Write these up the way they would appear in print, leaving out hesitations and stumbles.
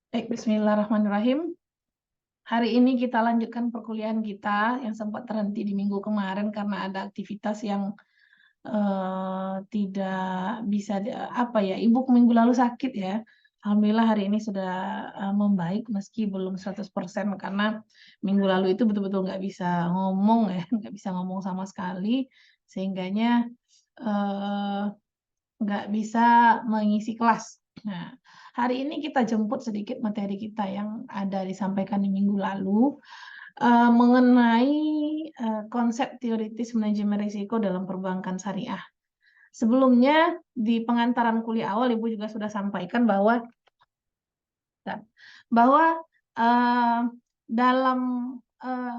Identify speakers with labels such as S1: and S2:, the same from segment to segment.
S1: Baik, bismillahirrahmanirrahim. Hari ini kita lanjutkan perkuliahan kita yang sempat terhenti di minggu kemarin karena ada aktivitas yang tidak bisa ibu minggu lalu sakit ya. Alhamdulillah hari ini sudah membaik meski belum 100% karena minggu lalu itu betul-betul nggak bisa ngomong ya, nggak bisa ngomong sama sekali sehingganya eh, nggak bisa mengisi kelas. Nah, hari ini kita jemput sedikit materi kita yang ada disampaikan di minggu lalu mengenai konsep teoritis manajemen risiko dalam perbankan syariah. Sebelumnya di pengantaran kuliah awal Ibu juga sudah sampaikan bahwa eh, dalam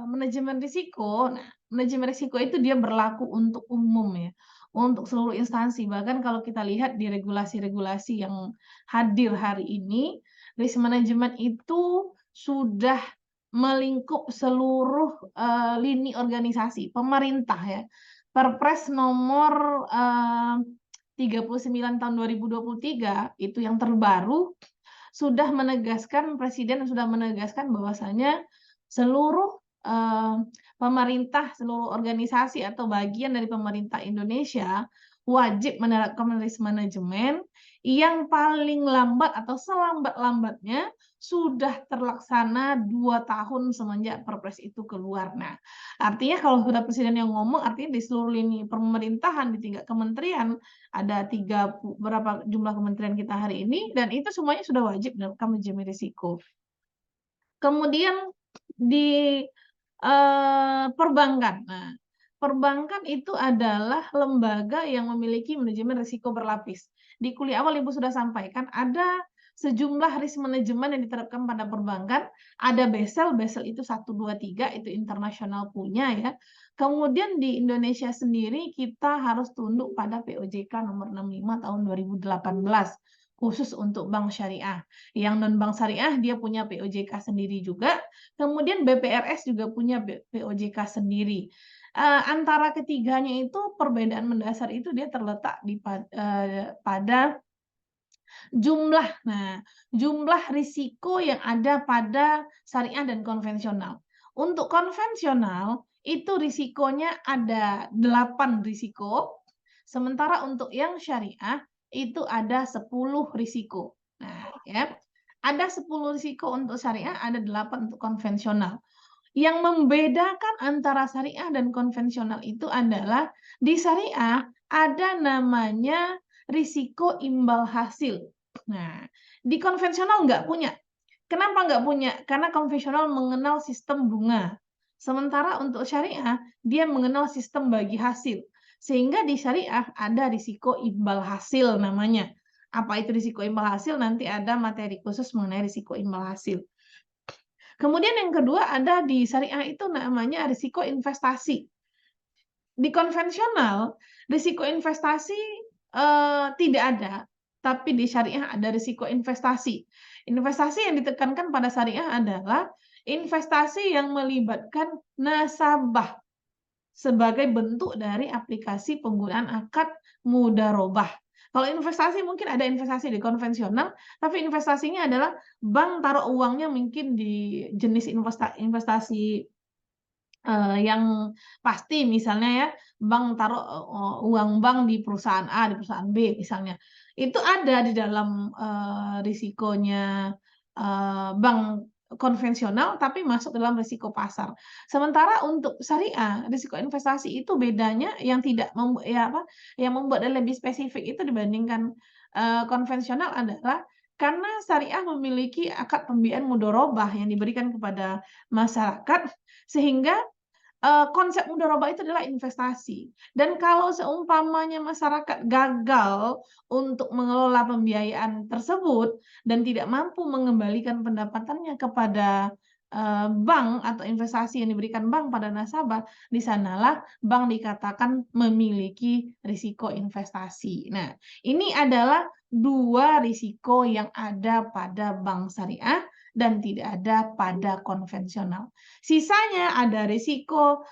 S1: manajemen risiko, nah, manajemen risiko itu dia berlaku untuk umum ya, untuk seluruh instansi. Bahkan kalau kita lihat di regulasi-regulasi yang hadir hari ini, risk management itu sudah melingkup seluruh lini organisasi pemerintah ya. Perpres nomor 39 tahun 2023 itu yang terbaru sudah menegaskan, Presiden sudah menegaskan bahwasanya seluruh pemerintah, seluruh organisasi atau bagian dari pemerintah Indonesia wajib menerapkan risk management yang paling lambat atau selambat-lambatnya sudah terlaksana 2 tahun semenjak Perpres itu keluar. Nah, artinya kalau sudah Presiden yang ngomong, artinya di seluruh lini pemerintahan, di tingkat kementerian, ada berapa jumlah kementerian kita hari ini, dan itu semuanya sudah wajib melakukan manajemen risiko. Kemudian di perbankan. Nah, perbankan itu adalah lembaga yang memiliki manajemen risiko berlapis. Di kuliah awal Ibu sudah sampaikan ada sejumlah risk manajemen yang diterapkan pada perbankan. Ada BESEL, BESEL itu 1, 2, 3, itu internasional punya ya. Kemudian di Indonesia sendiri kita harus tunduk pada POJK nomor 65 tahun 2018 khusus untuk bank syariah. Yang non-bank syariah dia punya POJK sendiri juga. Kemudian BPRS juga punya POJK sendiri. Antara ketiganya itu perbedaan mendasar itu dia terletak pada jumlah. Nah, jumlah risiko yang ada pada syariah dan konvensional. Untuk konvensional itu risikonya ada 8 risiko, sementara untuk yang syariah itu ada 10 risiko. Nah, ya. Ada 10 risiko untuk syariah, ada 8 untuk konvensional. Yang membedakan antara syariah dan konvensional itu adalah di syariah ada namanya risiko imbal hasil. Nah, di konvensional nggak punya. Kenapa nggak punya? Karena konvensional mengenal sistem bunga. Sementara untuk syariah, dia mengenal sistem bagi hasil. Sehingga di syariah ada risiko imbal hasil namanya. Apa itu risiko imbal hasil? Nanti ada materi khusus mengenai risiko imbal hasil. Kemudian yang kedua ada di syariah itu namanya risiko investasi. Di konvensional, risiko investasi tidak ada, tapi di syariah ada risiko investasi. Investasi yang ditekankan pada syariah adalah investasi yang melibatkan nasabah sebagai bentuk dari aplikasi penggunaan akad mudharabah. Kalau investasi mungkin ada investasi di konvensional, tapi investasinya adalah bank taruh uangnya mungkin di jenis investasi yang pasti misalnya ya, bank taruh uang bank di perusahaan A, di perusahaan B misalnya. Itu ada di dalam risikonya bank konvensional tapi masuk dalam risiko pasar. Sementara untuk syariah, risiko investasi itu bedanya yang tidak yang membuatnya lebih spesifik itu dibandingkan konvensional adalah karena syariah memiliki akad pembiayaan mudharabah yang diberikan kepada masyarakat sehingga konsep mudharabah itu adalah investasi. Dan kalau seumpamanya masyarakat gagal untuk mengelola pembiayaan tersebut dan tidak mampu mengembalikan pendapatannya kepada bank atau investasi yang diberikan bank pada nasabah, di sanalah bank dikatakan memiliki risiko investasi. Nah, ini adalah 2 risiko yang ada pada bank syariah dan tidak ada pada konvensional. Sisanya ada risiko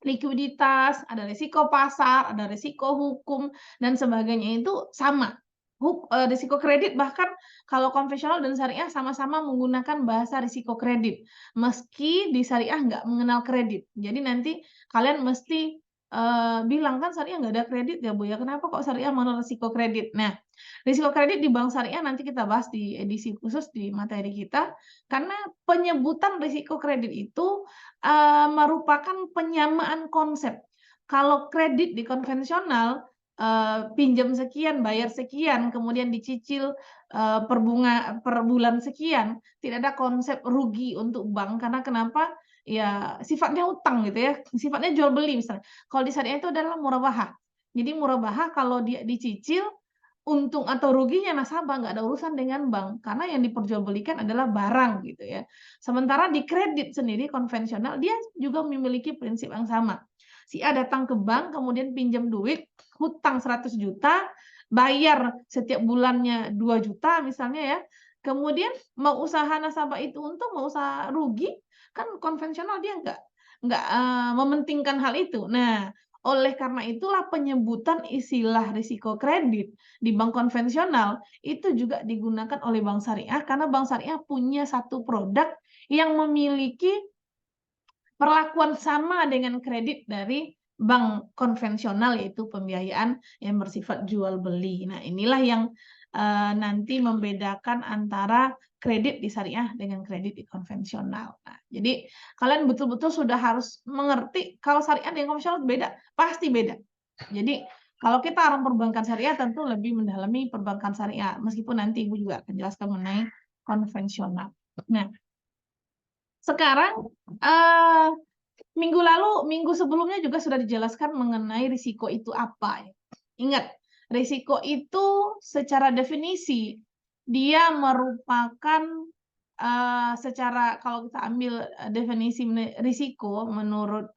S1: likuiditas, ada risiko pasar, ada risiko hukum, dan sebagainya itu sama. risiko kredit, bahkan kalau konvensional dan syariah sama-sama menggunakan bahasa risiko kredit. Meski di syariah nggak mengenal kredit. Jadi nanti kalian mesti, bilang, "Kan syariah nggak ada kredit ya, Bu, ya, kenapa kok syariah mengenal risiko kredit?" Nah, risiko kredit di bank syariah nanti kita bahas di edisi khusus di materi kita, karena penyebutan risiko kredit itu, merupakan penyamaan konsep. Kalau kredit di konvensional, pinjam sekian, bayar sekian, kemudian dicicil, per bulan sekian, tidak ada konsep rugi untuk bank, karena kenapa? Ya sifatnya utang gitu ya, sifatnya jual beli misalnya. Kalau di syariah itu adalah murabahah. Jadi murabahah kalau dia dicicil, untung atau ruginya nasabah, nggak ada urusan dengan bank, karena yang diperjualbelikan adalah barang gitu ya. Sementara di kredit sendiri konvensional, dia juga memiliki prinsip yang sama. Si A datang ke bank, kemudian pinjam duit, hutang 100 juta, bayar setiap bulannya 2 juta misalnya ya, kemudian mau usaha nasabah itu untung, mau usaha rugi, kan konvensional dia nggak, mementingkan hal itu. Nah, oleh karena itulah penyebutan istilah risiko kredit di bank konvensional itu juga digunakan oleh bank syariah karena bank syariah punya satu produk yang memiliki perlakuan sama dengan kredit dari bank konvensional, yaitu pembiayaan yang bersifat jual beli. Nah, inilah yang, nanti membedakan antara kredit di syariah dengan kredit di konvensional. Nah, jadi kalian betul-betul sudah harus mengerti kalau syariah dengan konvensional beda, pasti beda. Jadi kalau kita orang perbankan syariah tentu lebih mendalami perbankan syariah, meskipun nanti Ibu juga akan jelaskan mengenai konvensional. Nah, sekarang, minggu sebelumnya juga sudah dijelaskan mengenai risiko itu apa ya. Ingat, risiko itu secara definisi, dia merupakan, secara kalau kita ambil, definisi risiko menurut,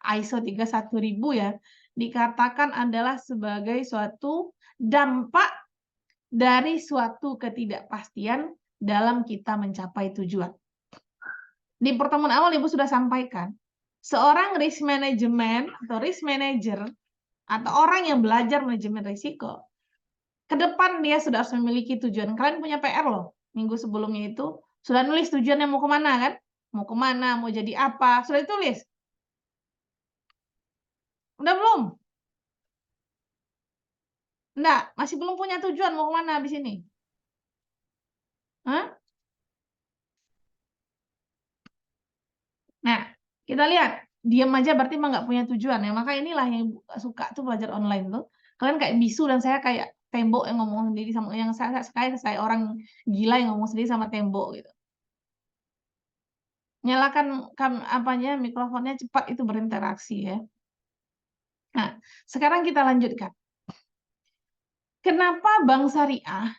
S1: ISO 31000 ya, dikatakan adalah sebagai suatu dampak dari suatu ketidakpastian dalam kita mencapai tujuan. Di pertemuan awal Ibu sudah sampaikan, seorang risk management atau risk manager atau orang yang belajar manajemen risiko, ke depan dia sudah harus memiliki tujuan. Kalian punya PR loh, minggu sebelumnya itu sudah nulis tujuannya mau kemana kan? Mau kemana, mau jadi apa, sudah ditulis? Udah belum? Enggak, masih belum punya tujuan mau kemana habis ini? Hah? Nah, kita lihat, diam aja berarti mah nggak punya tujuan ya, maka inilah yang Ibu suka tuh belajar online tuh. Kalian kayak bisu dan saya kayak tembok yang ngomong sendiri sama yang saya orang gila yang ngomong sendiri sama tembok gitu. Nyalakan apanya, mikrofonnya cepat itu berinteraksi ya. Nah, sekarang kita lanjutkan. Kenapa bank syariah,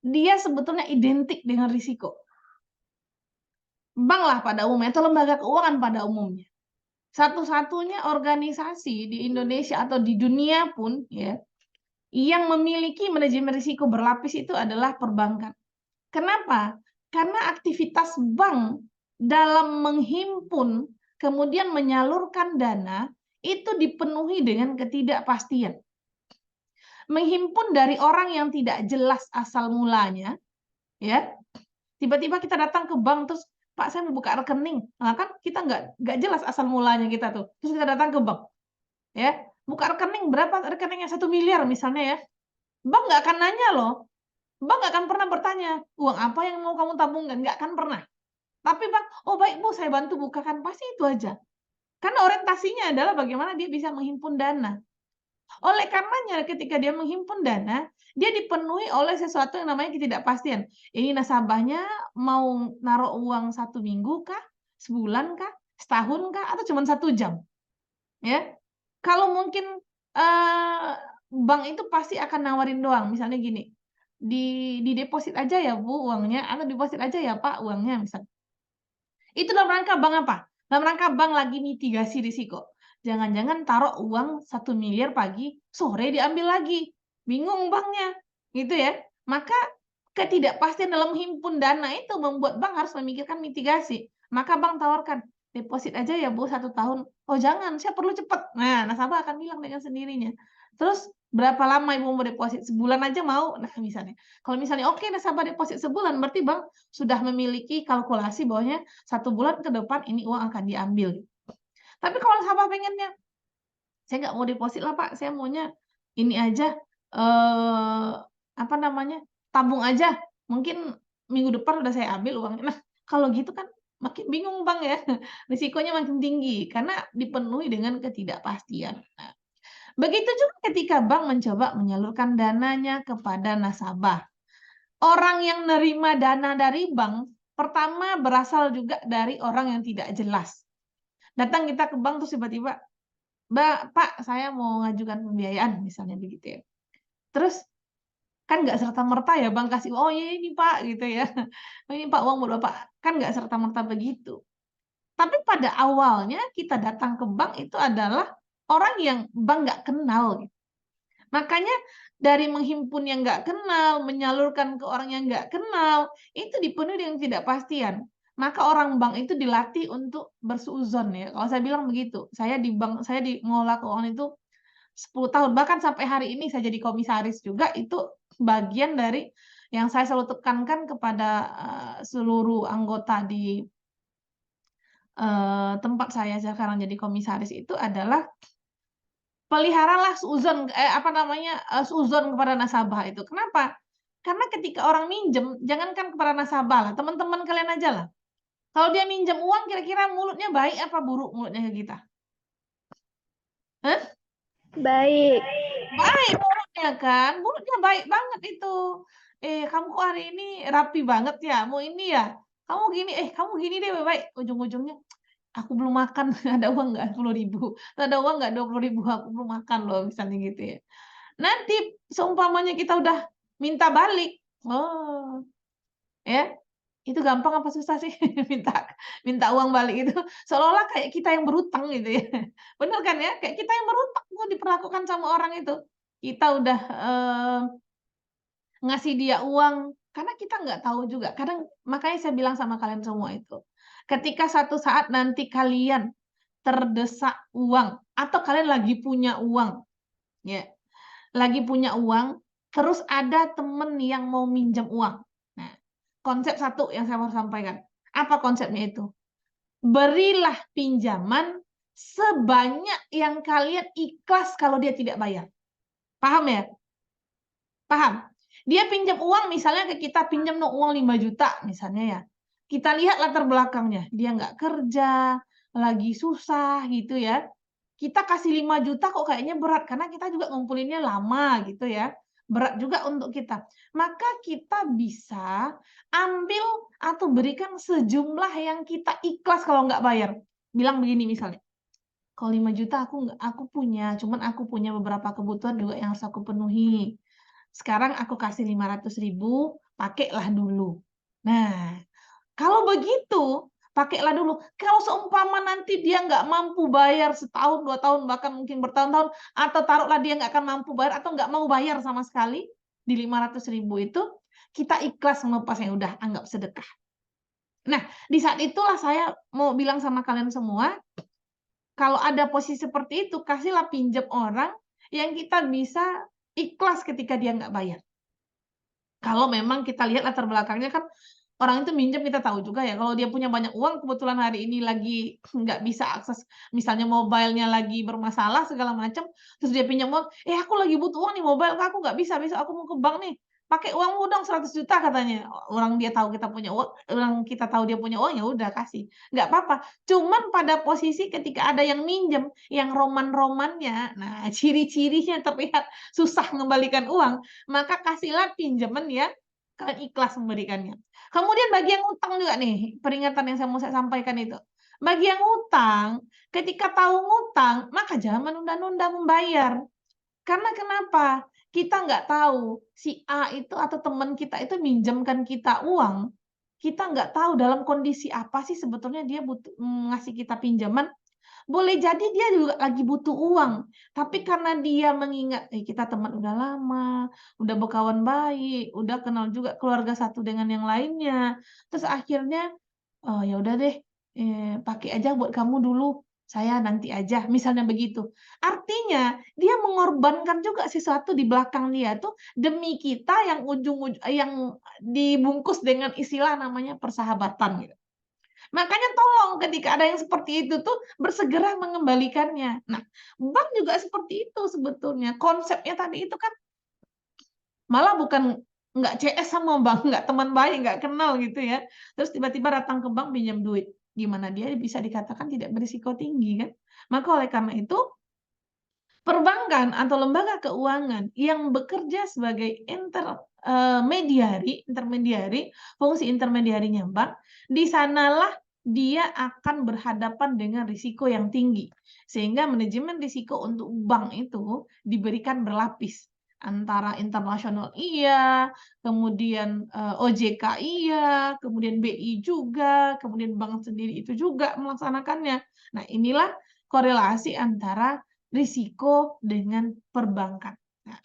S1: dia sebetulnya identik dengan risiko? Bank lah pada umumnya atau lembaga keuangan pada umumnya. Satu-satunya organisasi di Indonesia atau di dunia pun ya, yang memiliki manajemen risiko berlapis itu adalah perbankan. Kenapa? Karena aktivitas bank dalam menghimpun, kemudian menyalurkan dana, itu dipenuhi dengan ketidakpastian. Menghimpun dari orang yang tidak jelas asal mulanya, ya. Tiba-tiba kita datang ke bank terus, "Pak, saya mau buka rekening." Nah, kan kita nggak jelas asal mulanya kita tuh. Terus kita datang ke bank, ya. Buka rekening berapa rekeningnya 1 miliar misalnya ya. Bank nggak akan nanya loh. Bank nggak akan pernah bertanya, "Uang apa yang mau kamu tabungkan?" Nggak akan pernah. Tapi Bang, "Oh baik Bu, saya bantu bukakan." Pasti itu aja. Karena orientasinya adalah bagaimana dia bisa menghimpun dana. Oleh karenanya ketika dia menghimpun dana, dia dipenuhi oleh sesuatu yang namanya ketidakpastian. Ini nasabahnya mau naruh uang 1 minggu kah? Sebulan kah? Setahun kah? Atau cuma 1 jam? Ya. Kalau mungkin, bank itu pasti akan nawarin doang, misalnya gini, "Dideposit aja ya Bu uangnya," atau "Deposit aja ya Pak uangnya," misal. Itu dalam rangka bank apa? Dalam rangka bank lagi mitigasi risiko. Jangan-jangan taruh uang 1 miliar pagi, sore diambil lagi. Bingung banknya, gitu ya. Maka ketidakpastian dalam himpun dana itu membuat bank harus memikirkan mitigasi. Maka bank tawarkan, "Deposit aja ya Bu 1 tahun." "Oh jangan, saya perlu cepat." Nah, nasabah akan bilang dengan sendirinya. Terus Berapa lama Ibu mau deposit? Sebulan aja mau? Nah, misalnya. Kalau misalnya oke nasabah deposit sebulan, berarti bank sudah memiliki kalkulasi bahwanya 1 bulan ke depan ini uang akan diambil. Tapi kalau nasabah pengennya, saya nggak mau deposit lah Pak, saya maunya ini aja, apa namanya, tabung aja, mungkin minggu depan udah saya ambil uangnya. Nah, kalau gitu kan makin bingung Bang ya, risikonya makin tinggi karena dipenuhi dengan ketidakpastian. Nah, begitu juga ketika bank mencoba menyalurkan dananya kepada nasabah. Orang yang nerima dana dari bank, pertama berasal juga dari orang yang tidak jelas. Datang kita ke bank terus tiba-tiba, Pak, saya mau ngajukan pembiayaan," misalnya begitu ya. Terus kan nggak serta-merta ya bank kasih, "Oh iya ini Pak," gitu ya. "Oh ini Pak uang buat Bapak." Kan nggak serta-merta begitu. Tapi pada awalnya kita datang ke bank itu adalah orang yang bank nggak kenal. Makanya dari menghimpun yang nggak kenal, menyalurkan ke orang yang nggak kenal, itu dipenuhi dengan ketidakpastian. Maka orang bank itu dilatih untuk bersuudzon ya. Kalau saya bilang begitu, saya di bank, saya di ngolah keuangan itu 10 tahun, bahkan sampai hari ini saya jadi komisaris juga, itu bagian dari yang saya selalu tekankan kepada, seluruh anggota di, tempat saya sekarang jadi komisaris itu adalah peliharalah apa namanya, suudzon kepada nasabah itu. Kenapa? Karena ketika orang minjem, jangankan kepada nasabah lah, teman-teman kalian aja lah. Kalau dia minjem uang kira-kira mulutnya baik apa buruk mulutnya ke kita? Hah?
S2: Baik.
S1: Baik mulutnya kan, mulutnya baik banget itu. Kamu kok hari ini rapi banget ya, mau ini ya? Kamu gini deh baik-baik." Ujung-ujungnya, "Aku belum makan, ada uang nggak 10.000? Ada uang nggak 20.000? Aku belum makan loh," misalnya gitu ya. Nanti seumpamanya kita udah minta balik, oh, ya, itu gampang apa susah sih minta minta uang balik itu? Seolah-olah kayak kita yang berutang gitu ya. Bener kan ya? Kayak kita yang berutang kok diperlakukan sama orang itu. Kita udah, ngasih dia uang, karena kita nggak tahu juga. Kadang makanya saya bilang sama kalian semua itu, ketika satu saat nanti kalian terdesak uang atau kalian lagi punya uang, ya. Lagi punya uang, terus ada temen yang mau minjam uang. Nah, konsep satu yang saya mau sampaikan. Apa konsepnya itu? Berilah pinjaman sebanyak yang kalian ikhlas kalau dia tidak bayar. Paham ya? Paham? Dia pinjam uang misalnya ke kita, pinjam dong uang 5 juta misalnya ya. Kita lihat latar belakangnya, dia nggak kerja, lagi susah gitu ya. Kita kasih 5 juta kok kayaknya berat, karena kita juga ngumpulinnya lama gitu ya. Berat juga untuk kita. Maka kita bisa ambil atau berikan sejumlah yang kita ikhlas kalau nggak bayar. Bilang begini misalnya, "Kalau 5 juta aku punya, cuman aku punya beberapa kebutuhan juga yang harus aku penuhi. Sekarang aku kasih 500.000, pakailah dulu." Nah, kalau begitu, pakailah dulu. Kalau seumpama nanti dia nggak mampu bayar setahun, 2 tahun, bahkan mungkin bertahun-tahun, atau taruhlah dia nggak akan mampu bayar atau nggak mau bayar sama sekali, di 500.000 itu, kita ikhlas melepasnya, udah anggap sedekah. Nah, di saat itulah saya mau bilang sama kalian semua, kalau ada posisi seperti itu, kasihlah pinjam orang yang kita bisa ikhlas ketika dia nggak bayar. Kalau memang kita lihat latar belakangnya kan, orang itu minjem kita tahu juga ya, kalau dia punya banyak uang kebetulan hari ini lagi nggak bisa akses, misalnya mobile-nya lagi bermasalah segala macam, terus dia pinjam uang, aku lagi butuh uang nih mobile Kak, aku nggak bisa, besok aku mau ke bank nih, pakai uangmu dong 100 juta katanya. Orang dia tahu kita punya uang, orang kita tahu dia punya uang, ya udah kasih, nggak apa-apa. Cuman pada posisi ketika ada yang minjem, yang roman-romannya, nah ciri-cirinya terlihat susah mengembalikan uang, maka kasihlah pinjaman ya kalian ikhlas memberikannya. Kemudian bagi yang utang juga nih, peringatan yang saya sampaikan itu. Bagi yang utang, ketika tahu ngutang, maka jangan menunda-nunda membayar. Karena kenapa? Kita nggak tahu si A itu atau teman kita itu minjemkan kita uang, kita nggak tahu dalam kondisi apa sih sebetulnya dia butuh ngasih kita pinjaman. Boleh jadi dia juga lagi butuh uang, tapi karena dia mengingat, kita teman udah lama, udah berkawan baik, udah kenal juga keluarga satu dengan yang lainnya, terus akhirnya, "Oh, ya udah deh, pakai aja buat kamu dulu."
S2: saya nanti aja, misalnya begitu. Artinya dia mengorbankan juga sesuatu di belakang dia tuh demi kita yang yang dibungkus dengan istilah namanya persahabatan gitu. Makanya tolong ketika ada yang seperti itu tuh bersegera mengembalikannya. Nah, bank juga seperti itu sebetulnya. Konsepnya tadi itu kan malah bukan nggak CS sama bank, nggak teman baik, nggak kenal gitu ya. Terus tiba-tiba datang ke bank pinjam duit. Gimana dia bisa dikatakan tidak berisiko tinggi kan? Maka oleh karena itu perbankan atau lembaga keuangan yang bekerja sebagai intermediari, fungsi intermediarinya bank, di sanalah dia akan berhadapan dengan risiko yang tinggi. Sehingga manajemen risiko untuk bank itu diberikan berlapis. Antara internasional iya, kemudian OJK iya, kemudian BI juga, kemudian bank sendiri itu juga melaksanakannya. Nah, inilah korelasi antara risiko dengan perbankan. Nah,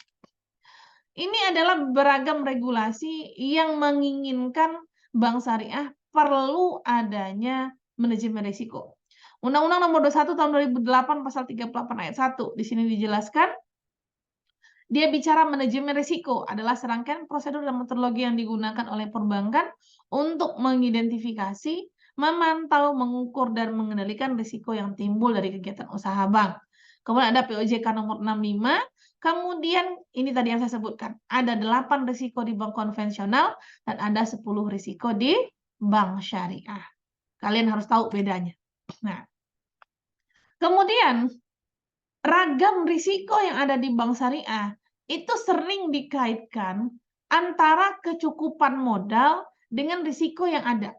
S2: ini adalah beragam regulasi yang menginginkan bank syariah perlu adanya manajemen risiko. Undang-Undang Nomor 21 Tahun 2008 Pasal 38 Ayat 1 di sini dijelaskan dia bicara manajemen risiko adalah serangkaian prosedur dan metodologi yang digunakan oleh perbankan untuk mengidentifikasi, memantau, mengukur, dan mengendalikan risiko yang timbul dari kegiatan usaha bank. Kemudian ada POJK nomor 65, kemudian ini tadi yang saya sebutkan, ada 8 risiko di bank konvensional dan ada 10 risiko di bank syariah. Kalian harus tahu bedanya. Nah, kemudian ragam risiko yang ada di bank syariah itu sering dikaitkan antara kecukupan modal dengan risiko yang ada.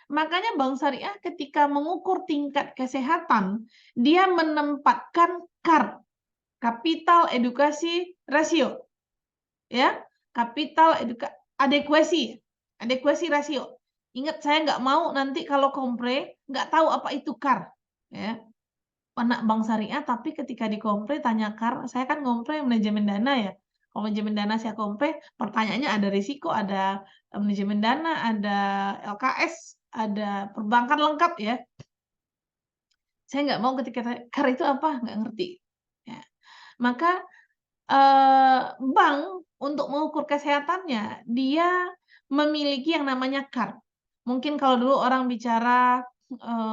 S2: Makanya bank syariah ketika mengukur tingkat kesehatan, dia menempatkan CAR, Capital Adequacy Ratio. Ya, adequacy ratio. Ingat, saya nggak mau nanti kalau kompre nggak tahu apa itu CAR. Ya, anak bank syariah, tapi ketika di kompre tanya CAR, saya kan ngompre manajemen dana ya. Kalau manajemen dana saya kompre, pertanyaannya ada risiko, ada manajemen dana, ada LKS, ada perbankan lengkap ya. Saya nggak mau ketika CAR itu apa, nggak ngerti. Ya. Maka bank untuk mengukur kesehatannya, dia memiliki yang namanya CAR. Mungkin kalau dulu orang bicara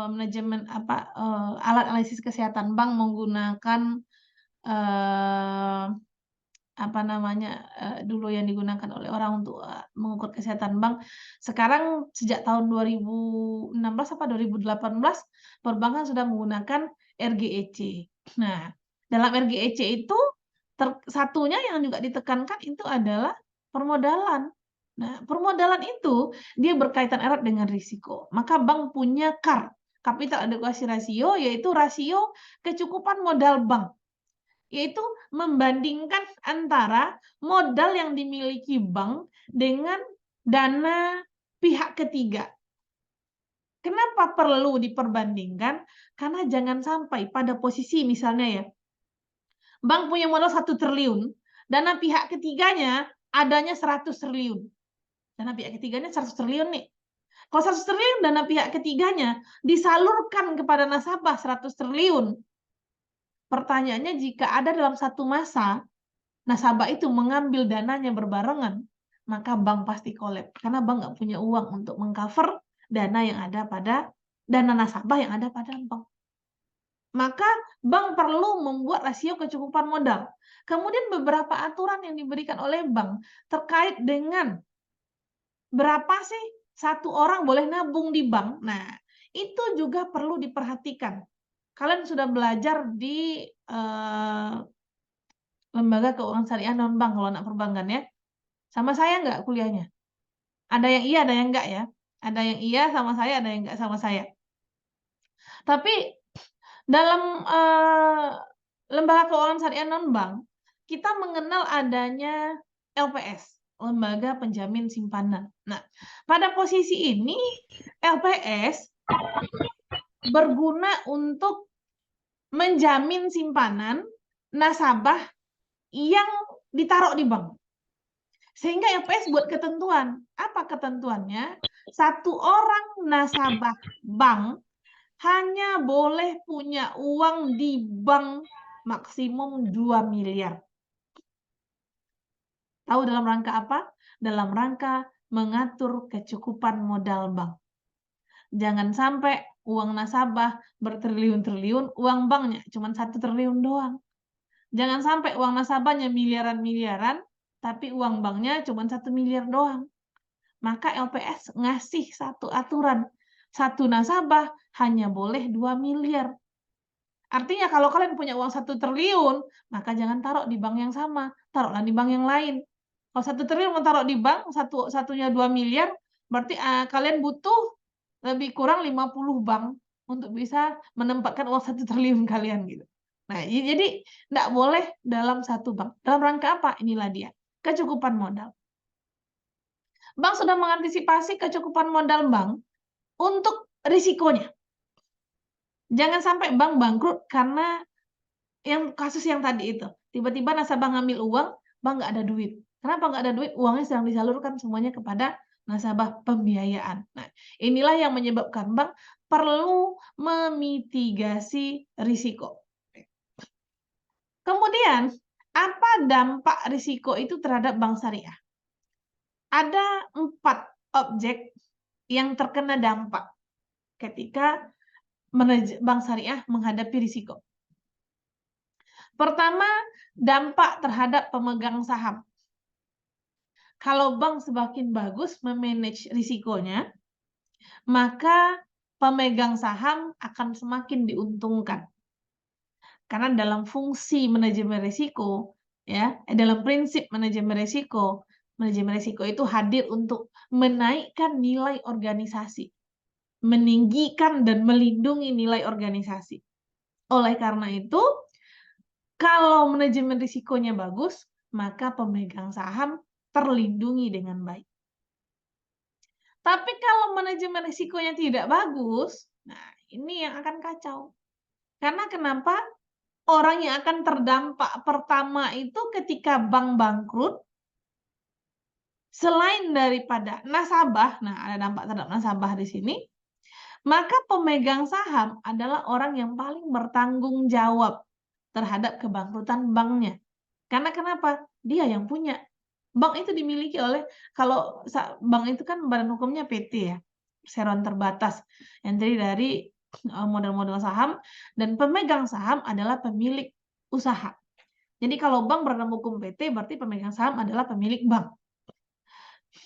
S2: manajemen alat analisis kesehatan bank menggunakan dulu yang digunakan oleh orang untuk mengukur kesehatan bank. Sekarang sejak tahun 2016 apa 2018 perbankan sudah menggunakan RGEC. Nah, dalam RGEC itu satunya yang juga ditekankan itu adalah permodalan. Nah, permodalan itu dia berkaitan erat dengan risiko. Maka bank punya CAR, Capital Adequacy Ratio, yaitu rasio kecukupan modal bank. Yaitu membandingkan antara modal yang dimiliki bank dengan dana pihak ketiga. Kenapa perlu diperbandingkan? Karena jangan sampai pada posisi misalnya ya, bank punya modal 1 triliun, dana pihak ketiganya adanya 100 triliun. Dana pihak ketiganya 100 triliun nih. Kalau 100 triliun dana pihak ketiganya disalurkan kepada nasabah 100 triliun, pertanyaannya jika ada dalam satu masa nasabah itu mengambil dananya berbarengan, maka bank pasti kolab. Karena bank nggak punya uang untuk mengcover dana yang ada pada dana nasabah yang ada pada bank. Maka bank perlu membuat rasio kecukupan modal. Kemudian beberapa aturan yang diberikan oleh bank terkait dengan berapa sih satu orang boleh nabung di bank. Nah, itu juga perlu diperhatikan. Kalian sudah belajar di lembaga keuangan syariah non-bank kalau anak perbankan ya. Sama saya nggak kuliahnya? Ada yang iya, ada yang enggak ya. Ada yang iya sama saya, ada yang enggak sama saya. Tapi dalam lembaga keuangan syariah non-bank, kita mengenal adanya LPS, Lembaga Penjamin Simpanan. Nah, pada posisi ini LPS berguna untuk menjamin simpanan nasabah yang ditaruh di bank. Sehingga LPS buat ketentuan. Apa ketentuannya? Satu orang nasabah bank
S1: hanya boleh punya uang di bank maksimum 2 miliar. Tahu dalam rangka apa? Dalam rangka mengatur kecukupan modal bank. Jangan sampai uang nasabah bertriliun-triliun, uang banknya cuma 1 triliun doang. Jangan sampai uang nasabahnya miliaran-miliaran, tapi uang banknya cuma 1 miliar doang. Maka LPS ngasih satu aturan, satu nasabah hanya boleh 2 miliar. Artinya kalau kalian punya uang 1 triliun, maka jangan taruh di bank yang sama, taruhlah di bank yang lain. Kalau 1 triliun mau taruh di bank, satunya 2 miliar, berarti kalian butuh lebih kurang 50 bank untuk bisa menempatkan uang 1 triliun kalian gitu. Nah, jadi nggak boleh dalam satu bank. Dalam rangka apa? Inilah dia, kecukupan modal. Bank sudah mengantisipasi kecukupan modal bank untuk risikonya. Jangan sampai bank bangkrut karena kasus yang tadi itu. Tiba-tiba nasabah ngambil uang, bank nggak ada duit. Kenapa nggak ada duit? Uangnya sedang disalurkan semuanya kepada nasabah pembiayaan. Nah, inilah yang menyebabkan bank perlu memitigasi risiko. Kemudian, apa dampak risiko itu terhadap bank syariah? Ada 4 objek yang terkena dampak ketika bank syariah menghadapi risiko. Pertama, dampak terhadap pemegang saham. Kalau bank semakin bagus memanage risikonya, maka pemegang saham akan semakin diuntungkan. Karena dalam fungsi manajemen risiko, ya, dalam prinsip manajemen risiko itu hadir untuk menaikkan nilai organisasi, meninggikan dan melindungi nilai organisasi. Oleh karena itu, kalau manajemen risikonya bagus, maka pemegang saham terlindungi dengan baik. Tapi kalau manajemen risikonya tidak bagus, nah ini yang akan kacau. Karena kenapa? Orang yang akan terdampak pertama itu ketika bank bangkrut, selain daripada nasabah, nah ada dampak terhadap nasabah di sini, maka pemegang saham adalah orang yang paling bertanggung jawab terhadap kebangkrutan banknya. Karena kenapa? Dia yang punya. Bank itu dimiliki oleh, kalau bank itu kan badan hukumnya PT ya, perseroan terbatas, yang terdiri dari modal-modal saham, dan pemegang saham adalah pemilik usaha. Jadi kalau bank berbadan hukum PT, berarti pemegang saham adalah pemilik bank.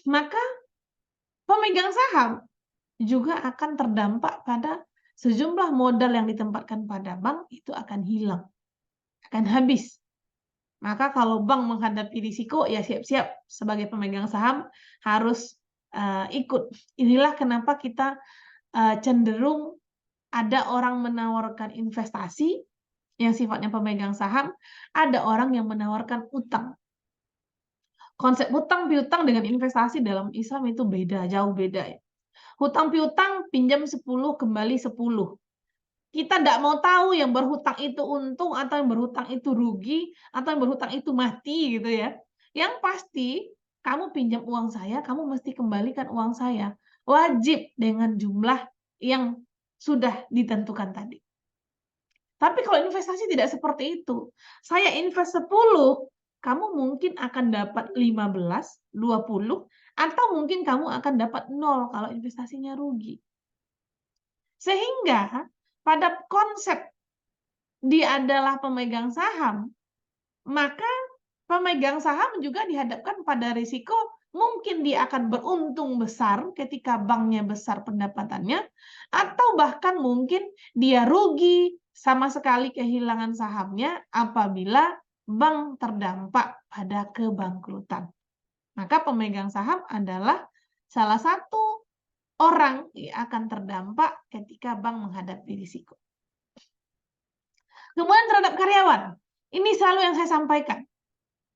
S1: Maka pemegang saham juga akan terdampak pada sejumlah modal yang ditempatkan pada bank itu akan hilang, akan habis. Maka kalau bank menghadapi risiko, ya siap-siap sebagai pemegang saham harus ikut. Inilah kenapa kita cenderung ada orang menawarkan investasi yang sifatnya pemegang saham, ada orang yang menawarkan utang. Konsep hutang piutang dengan investasi dalam Islam itu beda, jauh beda ya. Hutang piutang pinjam 10 kembali 10. Kita tidak mau tahu yang berhutang itu untung atau yang berhutang itu rugi atau yang berhutang itu mati gitu ya. Yang pasti kamu pinjam uang saya, kamu mesti kembalikan uang saya. Wajib dengan jumlah yang sudah ditentukan tadi. Tapi kalau investasi tidak seperti itu. Saya invest 10, kamu mungkin akan dapat 15, 20, atau mungkin kamu akan dapat 0 kalau investasinya rugi. Sehingga pada konsep dia adalah pemegang saham, maka pemegang saham juga dihadapkan pada risiko mungkin dia akan beruntung besar ketika banknya besar pendapatannya, atau bahkan mungkin dia rugi sama sekali kehilangan sahamnya apabila bank terdampak pada kebangkrutan. Maka pemegang saham adalah salah satu orang yang akan terdampak ketika bank menghadapi risiko. Kemudian terhadap karyawan, ini selalu yang saya sampaikan.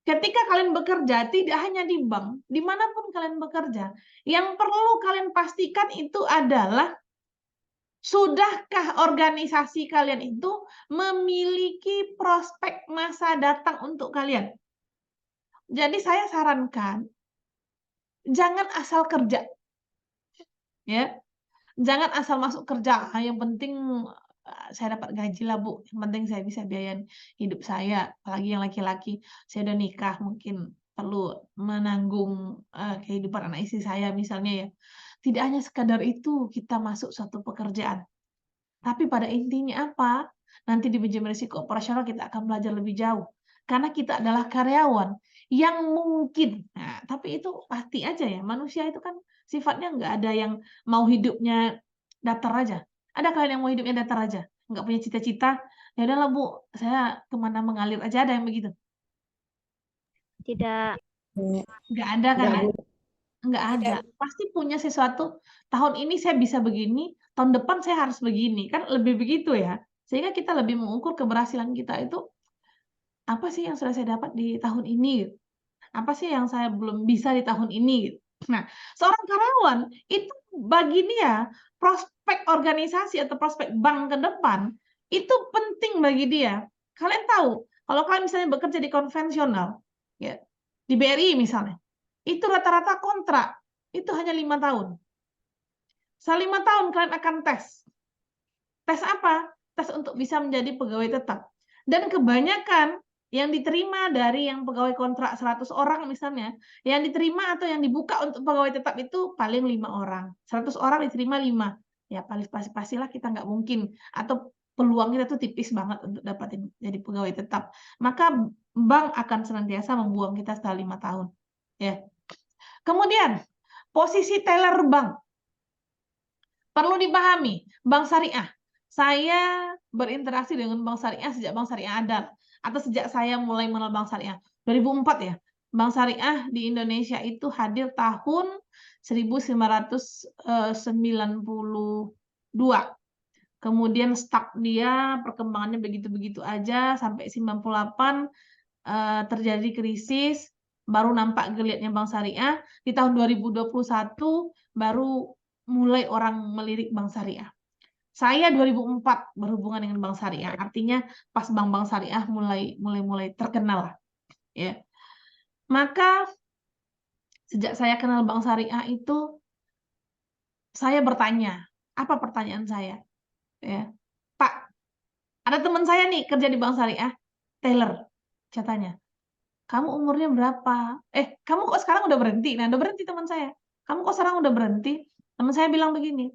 S1: Ketika kalian bekerja, tidak hanya di bank, dimanapun kalian bekerja, yang perlu kalian pastikan itu adalah, sudahkah organisasi kalian itu memiliki prospek masa datang untuk kalian? Jadi saya sarankan, jangan asal kerja. Ya.
S2: Jangan asal masuk kerja, yang penting, saya dapat gaji lah Bu, yang penting saya bisa biayain hidup saya, apalagi yang laki-laki, saya udah nikah mungkin perlu menanggung, kehidupan anak istri saya misalnya ya. Tidak hanya sekadar itu kita masuk suatu pekerjaan, tapi pada intinya apa? Nanti di manajemen risiko operasional kita akan belajar lebih jauh, karena kita adalah karyawan yang mungkin tapi itu pasti aja ya, manusia itu kan sifatnya nggak ada yang mau hidupnya datar aja. Ada kalian yang mau hidupnya datar aja, nggak punya cita-cita, "Ya udahlah Bu, saya kemana mengalir aja," ada yang begitu?
S3: Tidak.
S2: Nggak ada kan ya?
S3: Tidak.
S2: Nggak ada. Pasti punya sesuatu, tahun ini saya bisa begini, tahun depan saya harus begini, kan lebih begitu ya. Sehingga kita lebih mengukur keberhasilan kita itu, apa sih yang sudah saya dapat di tahun ini gitu. Apa sih yang saya belum bisa di tahun ini gitu. Nah, seorang karyawan itu bagi dia prospek organisasi atau prospek bank ke depan itu penting bagi dia. Kalian tahu, kalau kalian misalnya bekerja di konvensional, ya, di BRI misalnya, itu rata-rata kontrak itu hanya 5 tahun. Setelah 5 tahun kalian akan tes. Tes apa? Tes untuk bisa menjadi pegawai tetap. Dan kebanyakan yang diterima dari yang pegawai kontrak 100 orang misalnya, yang diterima atau yang dibuka untuk pegawai tetap itu paling 5 orang. 100 orang diterima 5. Ya pastilah kita nggak mungkin atau peluang kita tuh tipis banget untuk dapatin jadi pegawai tetap. Maka bank akan senantiasa membuang kita setelah 5 tahun. Ya. Kemudian, posisi teller bank. Perlu dipahami, bank syariah. Saya berinteraksi dengan bank syariah sejak bank syariah ada, atau sejak saya mulai mengenal bank syariah. 2004 ya. Bank syariah di Indonesia itu hadir tahun 1992. Kemudian stuck dia, perkembangannya begitu-begitu aja sampai 98 terjadi krisis, baru nampak geliatnya bank syariah. Di tahun 2021 baru mulai orang melirik bank syariah. Saya 2004 berhubungan dengan bank syariah, artinya pas bank-bank syariah mulai terkenal lah, ya. Maka sejak saya kenal bank syariah itu saya bertanya, apa pertanyaan saya? Ya, Pak, ada teman saya nih kerja di bank syariah, teller, katanya. Kamu umurnya berapa? Kamu kok sekarang udah berhenti? Nah, udah berhenti teman saya. Kamu kok sekarang udah berhenti? Teman saya bilang begini,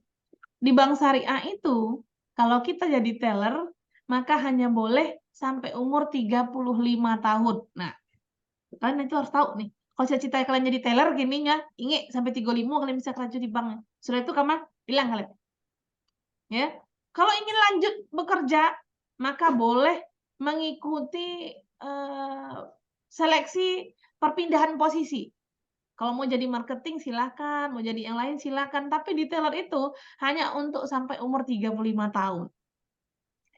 S2: di bank syariah itu, kalau kita jadi teller, maka hanya boleh sampai umur 35 tahun. Nah, kalian itu harus tahu nih, kalau cita-cita kalian jadi teller gininya, ingat sampai 35 kalian bisa kerja di bank. Setelah itu kamu bilang kalian. Ya. Kalau ingin lanjut bekerja, maka boleh mengikuti seleksi perpindahan posisi. Kalau mau jadi marketing silakan, mau jadi yang lain silakan, tapi di teller itu hanya untuk sampai umur 35 tahun.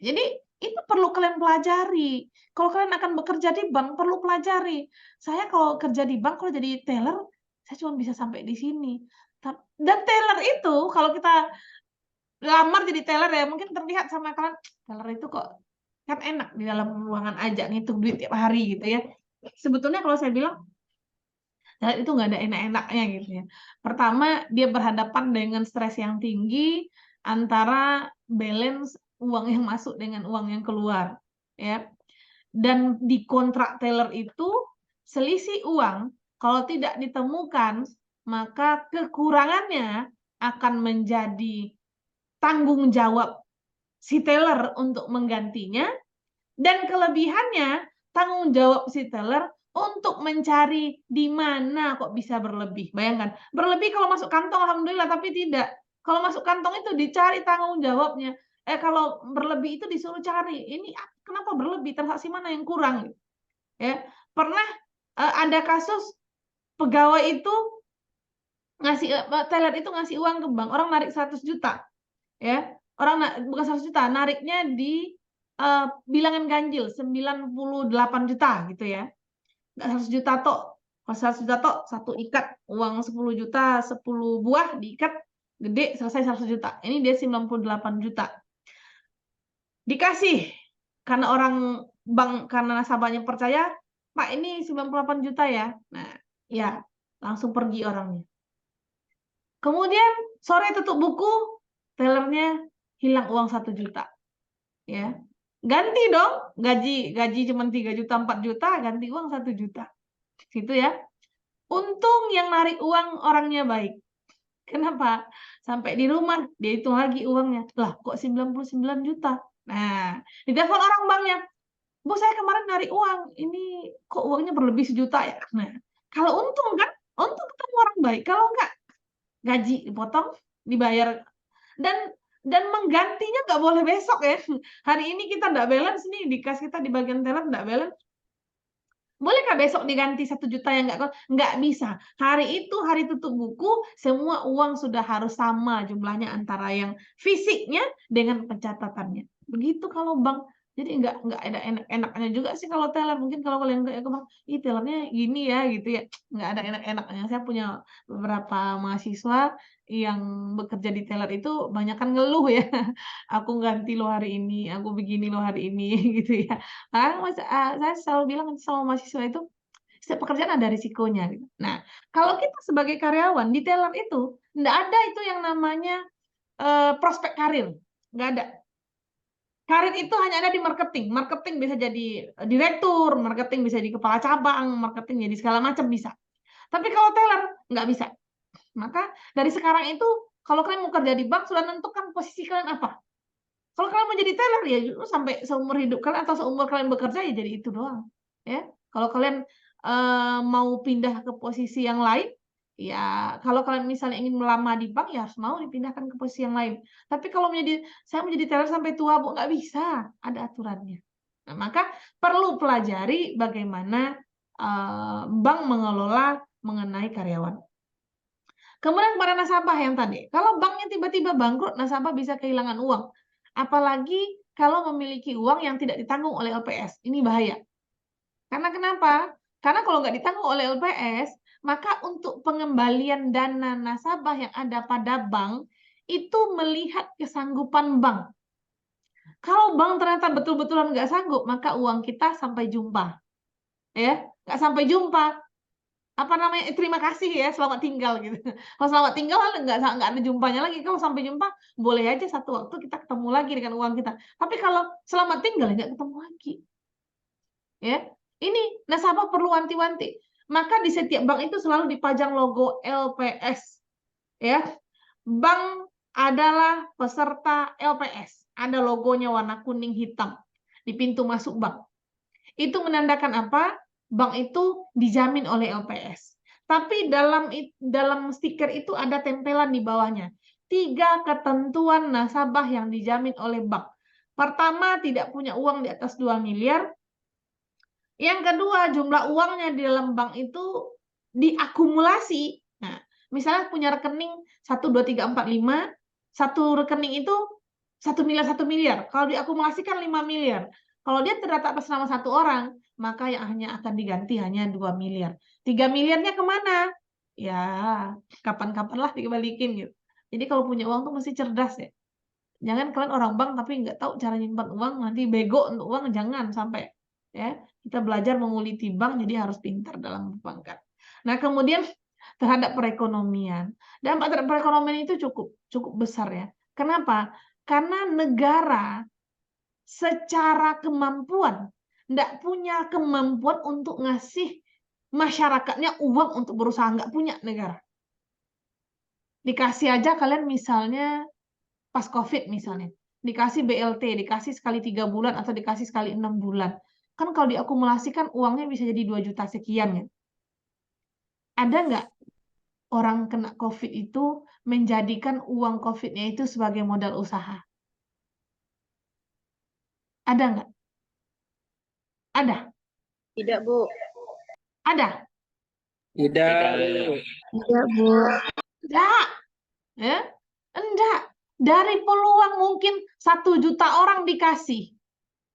S2: Jadi itu perlu kalian pelajari. Kalau kalian akan bekerja di bank, perlu pelajari. Saya kalau kerja di bank, kalau jadi teller, saya cuma bisa sampai di sini. Dan teller itu kalau kita lamar jadi teller ya, mungkin terlihat sama kalian, teller itu kok kan enak di dalam ruangan aja ngitung duit tiap hari gitu ya. Sebetulnya kalau saya bilang, teller itu nggak ada enak-enaknya gitu ya. Pertama, dia berhadapan dengan stres yang tinggi antara balance uang yang masuk dengan uang yang keluar, ya. Dan di kontrak teller itu selisih uang kalau tidak ditemukan, maka kekurangannya akan menjadi tanggung jawab si teller untuk menggantinya, dan kelebihannya tanggung jawab si teller untuk mencari di mana kok bisa berlebih. Bayangkan, berlebih kalau masuk kantong alhamdulillah, tapi tidak. Kalau masuk kantong itu dicari tanggung jawabnya. Kalau berlebih itu disuruh cari, ini kenapa berlebih, transaksi mana yang kurang? Ya, pernah ada kasus pegawai itu ngasih teller itu ngasih uang ke bank, orang narik 100 juta. Ya, orang bukan 100 juta, nariknya di bilangan ganjil 98 juta gitu ya. Nggak 100 juta tok. Kalau 100 juta tok, satu ikat uang 10 juta, 10 buah diikat gede selesai 100 juta. Ini dia 98 juta. Dikasih karena orang bank, karena nasabahnya percaya, "Pak, ini 98 juta ya." Nah, ya, langsung pergi orangnya. Kemudian sore tutup buku,
S1: tellernya hilang uang 1 juta, ya. Ganti dong, gaji cuma 3 juta, 4 juta, ganti uang 1 juta. Gitu ya. Untung yang narik uang orangnya baik. Kenapa? Sampai di rumah, dia hitung lagi uangnya. Lah, kok 99 juta? Nah, ditelepon orang banknya, "Bu, saya kemarin narik uang, ini kok uangnya berlebih 1 juta ya?" Nah, kalau untung kan, untung ketemu orang baik. Kalau enggak, gaji dipotong, dibayar, dan menggantinya nggak boleh besok ya. Hari ini kita nggak balance nih, di kas kita di bagian teller nggak balance, bolehkah besok diganti 1 juta yang nggak bisa. Hari itu hari tutup buku, semua uang sudah harus sama jumlahnya antara yang fisiknya dengan pencatatannya. Begitu kalau bank. Jadi nggak ada enak-enaknya juga sih kalau teller. Mungkin kalau kalian ke bank, "Ih, tellernya gini ya," gitu ya. Nggak ada enak-enaknya. Saya punya beberapa mahasiswa yang bekerja di teller itu banyakan ngeluh ya. "Aku ganti loh hari ini, aku begini loh hari ini," gitu ya. Saya selalu bilang sama mahasiswa itu, setiap pekerjaan ada risikonya gitu. Nah, kalau kita sebagai karyawan di teller itu, nggak ada itu yang namanya, prospek karir, nggak ada. Karir itu hanya ada di marketing. Marketing bisa jadi, direktur, marketing bisa jadi kepala cabang, marketing jadi segala macam bisa. Tapi kalau teller, nggak bisa. Maka dari sekarang itu, kalau kalian mau kerja di bank, sudah tentukan posisi kalian apa. Kalau kalian mau jadi teller, ya sampai seumur hidup kalian atau seumur kalian bekerja, ya jadi itu doang, ya. Kalau kalian, mau pindah ke posisi yang lain, ya kalau kalian misalnya ingin lama di bank, ya harus mau dipindahkan ke posisi yang lain. Tapi kalau saya mau jadi teller sampai tua, Bu, nggak bisa, ada aturannya. Nah, maka perlu pelajari bagaimana, bank mengelola mengenai karyawan. Kemudian kepada nasabah yang tadi, kalau banknya tiba-tiba bangkrut, nasabah bisa kehilangan uang. Apalagi kalau memiliki uang yang tidak ditanggung oleh LPS, ini bahaya. Karena kenapa? Karena kalau nggak ditanggung oleh LPS, maka untuk pengembalian dana nasabah yang ada pada bank, itu melihat kesanggupan bank. Kalau bank ternyata betul-betulan nggak sanggup, maka uang kita sampai jumpa. Ya, nggak sampai jumpa. Apa namanya, terima kasih ya, selamat tinggal gitu. Kalau selamat tinggal nggak ada jumpanya lagi. Kalau sampai jumpa, boleh aja satu waktu kita ketemu lagi dengan uang kita. Tapi kalau selamat tinggal, ya nggak ketemu lagi. Ya, ini nasabah perlu wanti-wanti. Maka di setiap bank itu selalu dipajang logo LPS. Ya, bank adalah peserta LPS. Ada logonya warna kuning hitam di pintu masuk bank. Itu menandakan apa? Bank itu dijamin oleh LPS. Tapi dalam stiker itu ada tempelan di bawahnya. 3 ketentuan nasabah yang dijamin oleh bank. Pertama, tidak punya uang di atas 2 miliar. Yang kedua, jumlah uangnya di dalam bank itu diakumulasi. Nah, misalnya punya rekening 1, 2, 3, 4, 5, satu rekening itu 1 miliar, 1 miliar. Kalau diakumulasikan 5 miliar. Kalau dia terdata atas nama 1 orang, maka yang hanya akan diganti hanya 2 miliar. 3 miliarnya kemana? Ya, kapan-kapan lah dikembalikan gitu. Jadi kalau punya uang tuh mesti cerdas ya. Jangan kalian orang bank tapi nggak tahu cara nyimpan uang, nanti bego untuk uang, jangan sampai. Ya, kita belajar menguliti bank, jadi harus pintar dalam perbankan. Nah, kemudian terhadap perekonomian. Dampak terhadap perekonomian itu cukup besar ya. Kenapa? Karena negara secara kemampuan nggak punya kemampuan untuk ngasih masyarakatnya uang untuk berusaha, nggak punya negara. Dikasih aja kalian misalnya pas COVID misalnya, dikasih BLT, dikasih sekali 3 bulan atau dikasih sekali 6 bulan. Kan kalau diakumulasikan uangnya bisa jadi 2 juta sekian ya. Ada nggak orang kena COVID itu menjadikan uang COVID-nya itu sebagai modal usaha? Ada nggak? Ada?
S3: Tidak, Bu.
S1: Ada?
S4: Tidak.
S3: Tidak, Bu.
S1: Enggak. Ya? Enggak. Dari peluang mungkin 1 juta orang dikasih,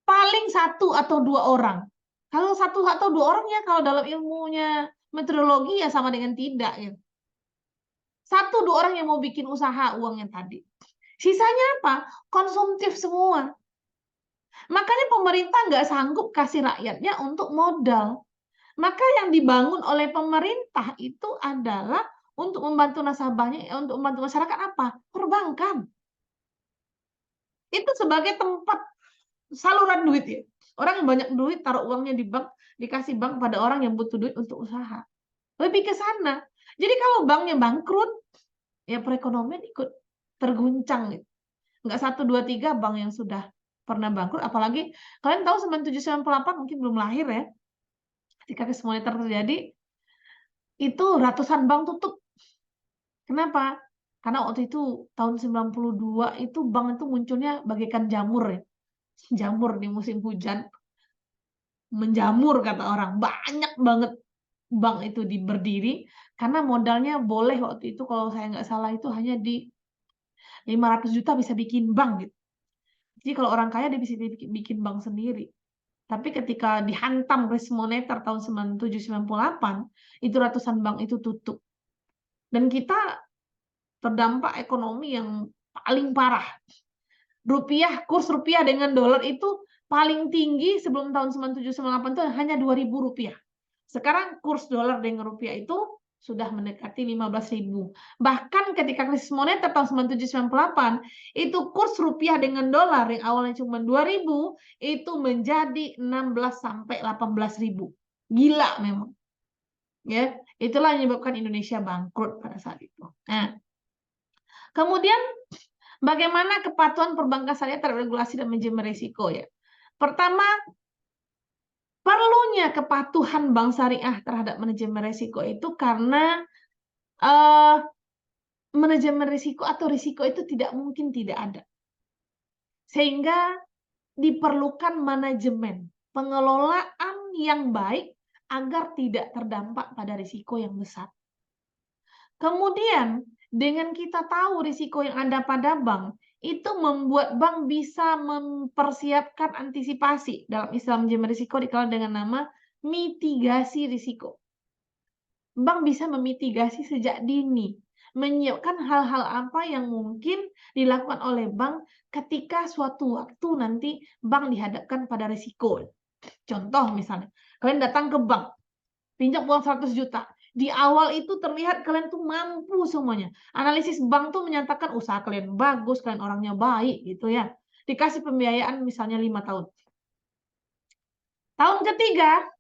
S1: paling 1 atau 2 orang. Kalau 1 atau 2 orang ya kalau dalam ilmunya meteorologi ya sama dengan tidak ya. 1, 2 orang yang mau bikin usaha uangnya tadi. Sisanya apa? Konsumtif semua. Makanya pemerintah nggak sanggup kasih rakyatnya untuk modal. Maka yang dibangun oleh pemerintah itu adalah untuk membantu nasabahnya, untuk membantu masyarakat apa? Perbankan. Itu sebagai tempat saluran duit ya. Orang yang banyak duit taruh uangnya di bank, dikasih bank pada orang yang butuh duit untuk usaha. Lebih ke sana. Jadi kalau banknya bangkrut, ya perekonomian ikut terguncang gitu. Nggak 1, 2, 3 bank yang sudah pernah bangkrut, apalagi kalian tahu 97, 98 mungkin belum lahir ya. Ketika krisis moneter terjadi, itu ratusan bank tutup. Kenapa? Karena waktu itu tahun 92 itu bank itu munculnya bagaikan jamur ya. Jamur di musim hujan, menjamur kata orang. Banyak banget bank itu berdiri karena modalnya boleh waktu itu kalau saya nggak salah itu hanya di 500 juta bisa bikin bank gitu. Jadi kalau orang kaya dia bisa bikin bank sendiri. Tapi ketika dihantam krisis moneter tahun 97-98, itu ratusan bank itu tutup. Dan kita terdampak ekonomi yang paling parah. Kurs rupiah dengan dolar itu paling tinggi sebelum tahun 97-98 itu hanya Rp2.000. Sekarang kurs dolar dengan rupiah itu sudah mendekati 15.000. Bahkan ketika krisis moneter tahun 97-98, itu kurs rupiah dengan dolar yang awalnya cuma 2.000 itu menjadi 16 sampai 18.000. Gila memang. Ya, itulah yang menyebabkan Indonesia bangkrut pada saat itu. Nah, kemudian bagaimana kepatuhan perbankan syariah terhadap regulasi dan manajemen risiko ya? Pertama, perlunya kepatuhan bank syariah terhadap manajemen risiko itu karena manajemen risiko atau risiko itu tidak mungkin tidak ada. Sehingga diperlukan manajemen, pengelolaan yang baik agar tidak terdampak pada risiko yang besar. Kemudian, dengan kita tahu risiko yang ada pada bank, itu membuat bank bisa mempersiapkan antisipasi. Dalam istilah manajemen risiko dikenal dengan nama mitigasi risiko. Bank bisa memitigasi sejak dini, menyiapkan hal-hal apa yang mungkin dilakukan oleh bank ketika suatu waktu nanti bank dihadapkan pada risiko. Contoh misalnya, kalian datang ke bank, pinjam uang 100 juta. Di awal itu terlihat kalian tuh mampu semuanya. Analisis bank tuh menyatakan usaha kalian bagus, kalian orangnya baik gitu ya. Dikasih pembiayaan misalnya 5 tahun. Tahun ketiga,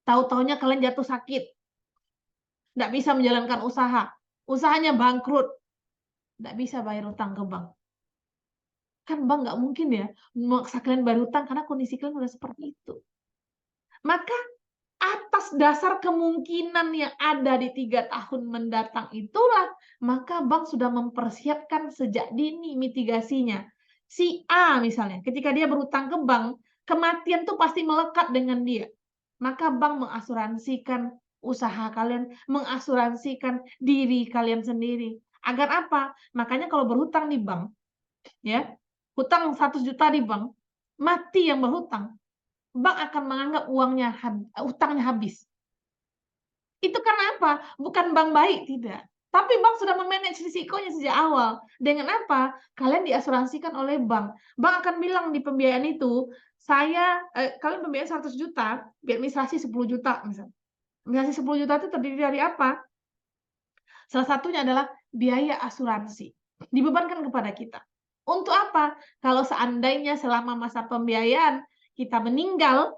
S1: tahu-taunya kalian jatuh sakit. Nggak bisa menjalankan usaha. Usahanya bangkrut. Nggak bisa bayar utang ke bank. Kan bank nggak mungkin ya memaksa kalian bayar utang karena kondisi kalian udah seperti itu. Maka atas dasar kemungkinan yang ada di 3 tahun mendatang itulah, maka bank sudah mempersiapkan sejak dini mitigasinya. Si A misalnya, ketika dia berutang ke bank, kematian tuh pasti melekat dengan dia. Maka bank mengasuransikan usaha kalian, mengasuransikan diri kalian sendiri. Agar apa? Makanya kalau berhutang di bank, ya, hutang 100 juta di bank, mati yang berhutang, bank akan menganggap utangnya habis. Itu karena apa? Bukan bank baik, tidak. Tapi bank sudah memanage risikonya sejak awal. Dengan apa? Kalian diasuransikan oleh bank. Bank akan bilang di pembiayaan itu, kalian pembiayaan 100 juta, biar administrasi 10 juta misalnya. Administrasi 10 juta itu terdiri dari apa? Salah satunya adalah biaya asuransi. Dibebankan kepada kita. Untuk apa? Kalau seandainya selama masa pembiayaan kita meninggal,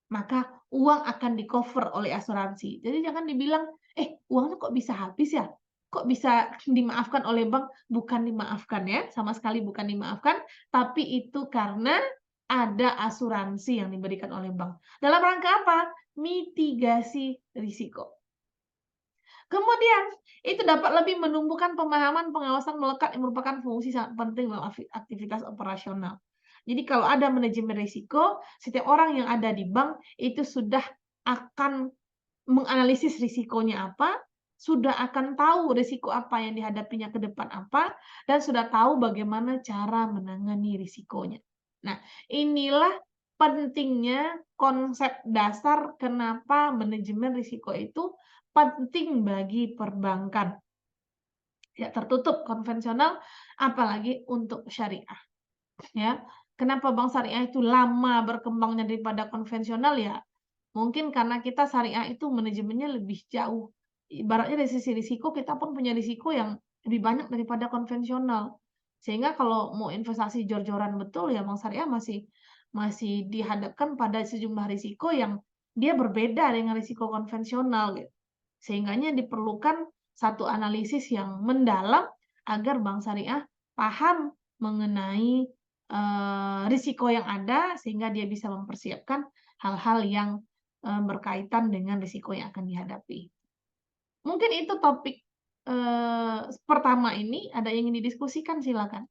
S1: maka uang akan di-cover oleh asuransi. Jadi jangan dibilang, uangnya kok bisa habis ya? Kok bisa dimaafkan oleh bank? Bukan dimaafkan ya, sama sekali bukan dimaafkan, tapi itu karena ada asuransi yang diberikan oleh bank. Dalam rangka apa? Mitigasi risiko. Kemudian, itu dapat lebih menumbuhkan pemahaman pengawasan melekat yang merupakan fungsi sangat penting dalam aktivitas operasional. Jadi kalau ada manajemen risiko, setiap orang yang ada di bank itu sudah akan menganalisis risikonya apa, sudah akan tahu risiko apa yang dihadapinya ke depan apa, dan sudah tahu bagaimana cara menangani risikonya. Nah, inilah pentingnya konsep dasar kenapa manajemen risiko itu penting bagi perbankan. Ya, tertutup konvensional, apalagi untuk syariah. Ya, kenapa bank syariah itu lama berkembangnya daripada konvensional ya? Mungkin karena kita syariah itu manajemennya lebih jauh. Ibaratnya dari sisi risiko kita pun punya risiko yang lebih banyak daripada konvensional. Sehingga kalau mau investasi jor-joran betul ya Bank Syariah masih dihadapkan pada sejumlah risiko yang dia berbeda dengan risiko konvensional gitu. Sehingganya diperlukan satu analisis yang mendalam agar Bank Syariah paham mengenai risiko yang ada sehingga dia bisa mempersiapkan hal-hal yang berkaitan dengan risiko yang akan dihadapi. Mungkin itu topik pertama ini, ada yang ingin didiskusikan silakan.